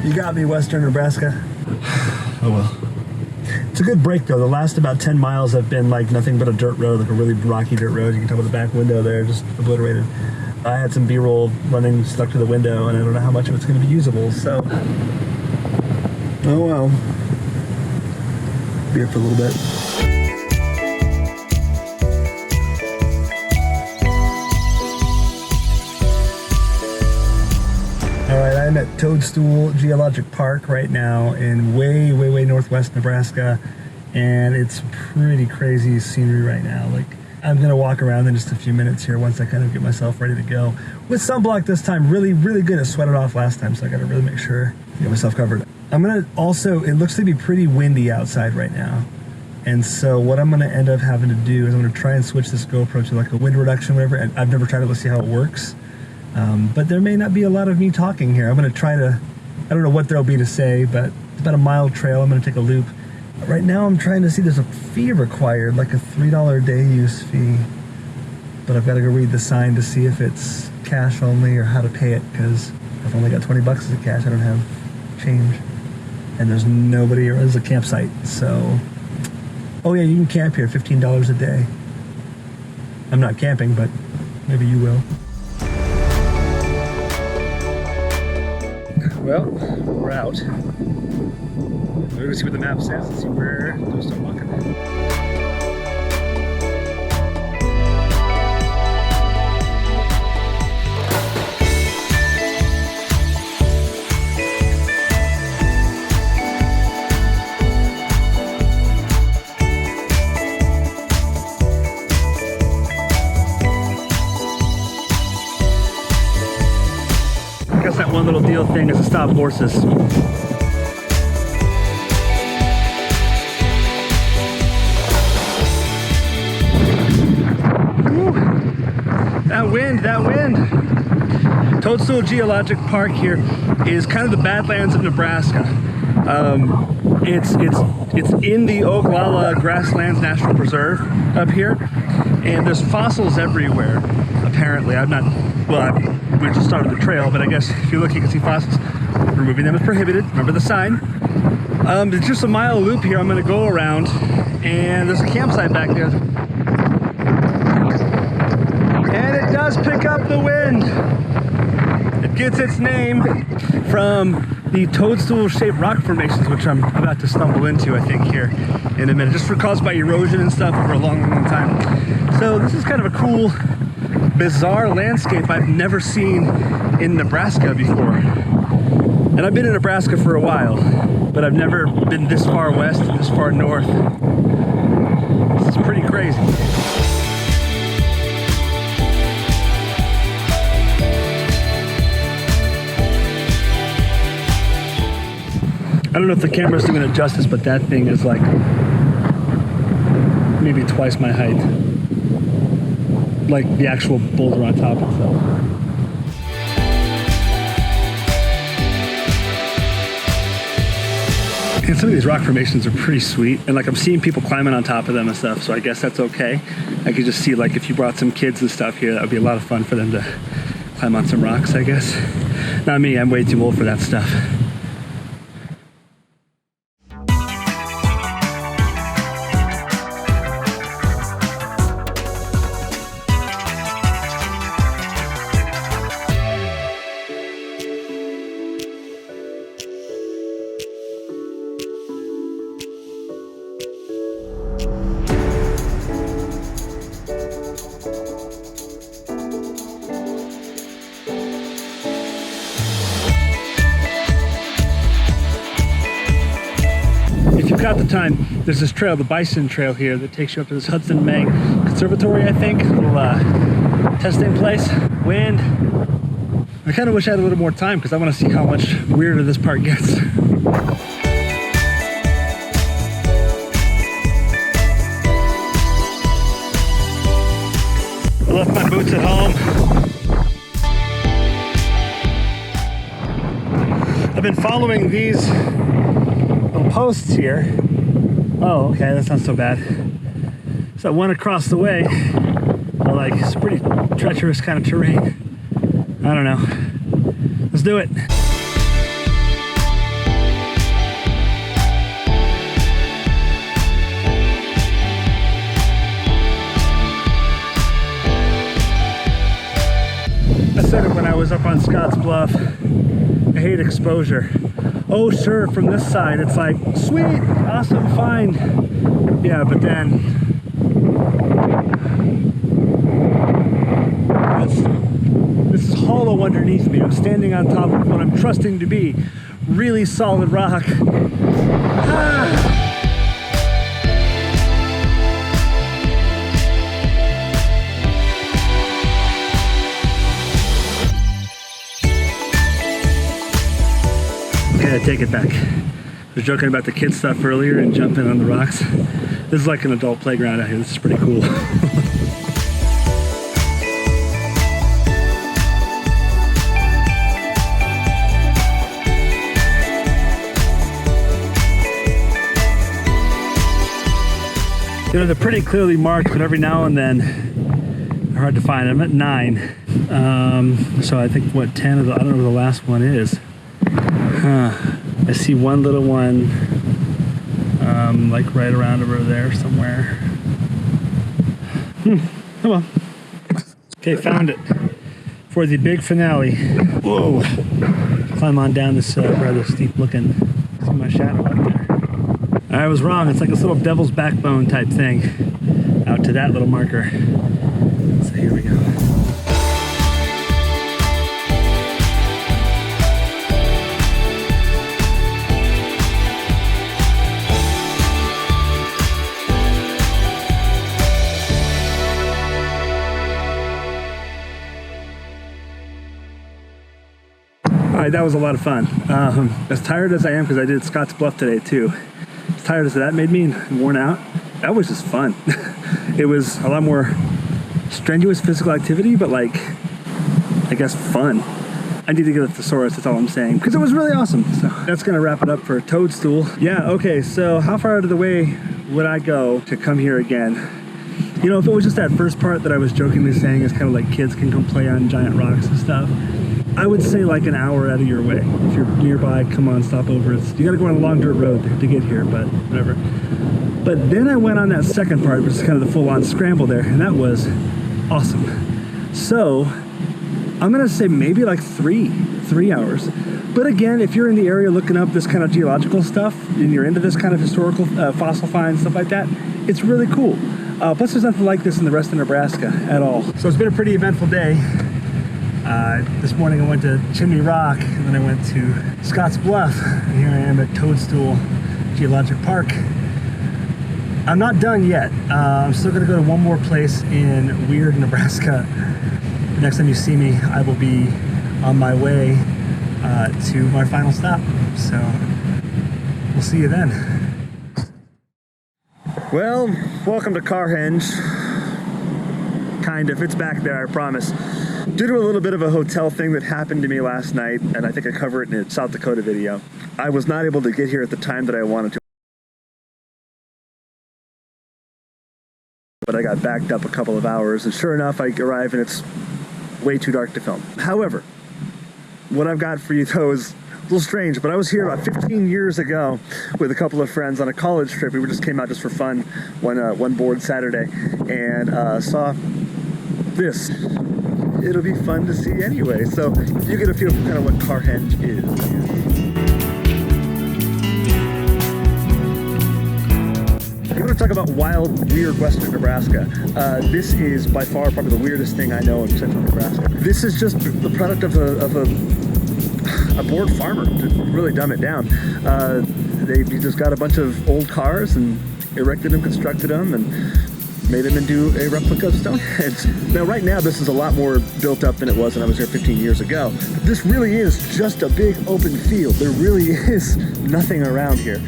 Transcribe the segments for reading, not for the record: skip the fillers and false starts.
You got me, Western Nebraska. Oh well. It's a good break though. The last about 10 miles have been like nothing but a dirt road, like a really rocky dirt road. You can tell by the back window there, just obliterated. I had some B-roll running stuck to the window, and I don't know how much of it's going to be usable, so... Oh well. Be here for a little bit. Alright, I'm at Toadstool Geologic Park right now in way northwest Nebraska, and it's pretty crazy scenery right now. Like, I'm going to walk around in just a few minutes here once I kind of get myself ready to go. With sunblock this time, really good. I sweated off last time, so I got to really make sure to get myself covered. I'm going to also, it looks to be pretty windy outside right now. And so what I'm going to end up having to do is I'm going to try and switch this GoPro to like a wind reduction, whatever. And I've never tried it, let's see how it works. But there may not be a lot of me talking here. I'm going to try to, I don't know what there'll be to say, but it's about a mile trail. I'm going to take a loop. Right now I'm trying to see, there's a fee required, like a $3 a day use fee. But I've got to go read the sign to see if it's cash only or how to pay it, because I've only got 20 bucks as a cash. I don't have change. And there's nobody, or there's a campsite, so... Oh yeah, you can camp here, $15 a day. I'm not camping, but maybe you will. Well, we're out. We're gonna see what the map says and see where to start walking. I guess that one little deal thing is to stop horses. That wind. Toadstool Geologic Park here is kind of the Badlands of Nebraska. It's in the Oglala Grasslands National Preserve up here, and there's fossils everywhere. Apparently, we just started the trail, but I guess if you look, you can see fossils. Removing them is prohibited. Remember the sign. There's just a mile loop here. I'm going to go around, and there's a campsite back there. And it does pick up the wind. It gets its name from the toadstool-shaped rock formations, which I'm about to stumble into, I think, here in a minute, just caused by erosion and stuff for a long time. So this is kind of a cool, bizarre landscape I've never seen in Nebraska before. And I've been in Nebraska for a while, but I've never been this far west and this far north. This is pretty crazy. I don't know if the camera's doing it justice, but that thing is like maybe twice my height. Like the actual boulder on top itself. And some of these rock formations are pretty sweet, and like I'm seeing people climbing on top of them and stuff, so I guess that's okay. I could just see, like, if you brought some kids and stuff here, that would be a lot of fun for them to climb on some rocks, I guess. Not me, I'm way too old for that stuff. Got the time. There's this trail, the Bison Trail here, that takes you up to this Hudson Meg Conservatory, I think, little testing place. Wind. I kind of wish I had a little more time because I want to see how much weirder this part gets. I left my boots at home. I've been following these posts here. Oh, okay, that's not so bad. So one across the way, like, it's pretty treacherous kind of terrain. I don't know. Let's do it. was up on Scotts Bluff. I hate exposure. Oh sure, from this side it's like, sweet, awesome, fine. Yeah, but then this is hollow underneath me. I'm standing on top of what I'm trusting to be really solid rock. Ah. Okay, I take it back. I was joking about the kid stuff earlier and jumping on the rocks. This is like an adult playground out here. This is pretty cool. You know, they're pretty clearly marked, but every now and then they're hard to find. I'm at 9. So I think, what, 10 of the, I don't know where the last one is. I see one little one, like right around over there somewhere. Oh well. Okay, found it for the big finale. Whoa! Climb on down this rather steep looking. See my shadow up there. I was wrong. It's like this little devil's backbone type thing out to that little marker. So here we go. All right, that was a lot of fun. As tired as I am, because I did Scotts Bluff today too. As tired as that made me and worn out, that was just fun. It was a lot more strenuous physical activity, but like, I guess fun. I need to get a thesaurus, that's all I'm saying, because it was really awesome. So that's gonna wrap it up for Toadstool. Yeah, okay, so how far out of the way would I go to come here again? You know, if it was just that first part that I was jokingly saying is kind of like kids can come play on giant rocks and stuff, I would say like an hour out of your way. If you're nearby, come on, stop over. You gotta go on a long dirt road to get here, but whatever. But then I went on that second part, which is kind of the full-on scramble there, and that was awesome. So I'm gonna say maybe like three hours. But again, if you're in the area looking up this kind of geological stuff, and you're into this kind of historical fossil finds, stuff like that, it's really cool. Plus there's nothing like this in the rest of Nebraska at all. So it's been a pretty eventful day. This morning I went to Chimney Rock, and then I went to Scotts Bluff, and here I am at Toadstool Geologic Park. I'm not done yet. I'm still going to go to one more place in Weird, Nebraska. The next time you see me, I will be on my way to my final stop. So we'll see you then. Well, welcome to Carhenge. Kind of. It's back there, I promise. Due to a little bit of a hotel thing that happened to me last night, and I think I covered it in a South Dakota video, I was not able to get here at the time that I wanted to. But I got backed up a couple of hours, and sure enough, I arrive and it's way too dark to film. However, what I've got for you though is a little strange, but I was here about 15 years ago with a couple of friends on a college trip. We just came out just for fun one board Saturday, and saw this. It'll be fun to see anyway, so you get a feel for kind of what Carhenge is. You want to talk about wild, weird western Nebraska? This is by far probably the weirdest thing I know in central Nebraska. This is just the product of a bored farmer, to really dumb it down. They just got a bunch of old cars and erected them, constructed them, and made them into a replica of Stonehenge. Now, right now, this is a lot more built up than it was when I was here 15 years ago. But this really is just a big open field. There really is nothing around here.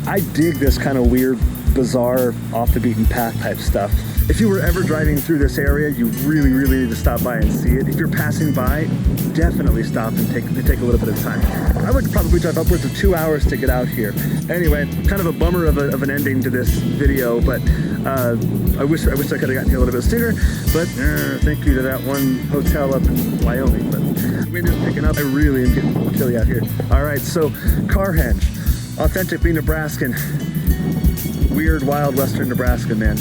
I dig this kind of weird, bizarre, off the beaten path type stuff. If you were ever driving through this area, you really, really need to stop by and see it. If you're passing by, definitely stop and take a little bit of time. I would probably drive upwards of 2 hours to get out here. Anyway, kind of a bummer of an ending to this video, but I wish I could have gotten here a little bit sooner, but thank you to that one hotel up in Wyoming. But wind is picking up. I really am getting chilly out here. All right, so Carhenge, authentically Nebraskan, weird, wild western Nebraska, man.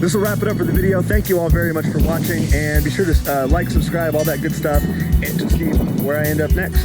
this will wrap it up for the video. Thank you all very much for watching, and be sure to like, subscribe, all that good stuff, and to see where I end up next.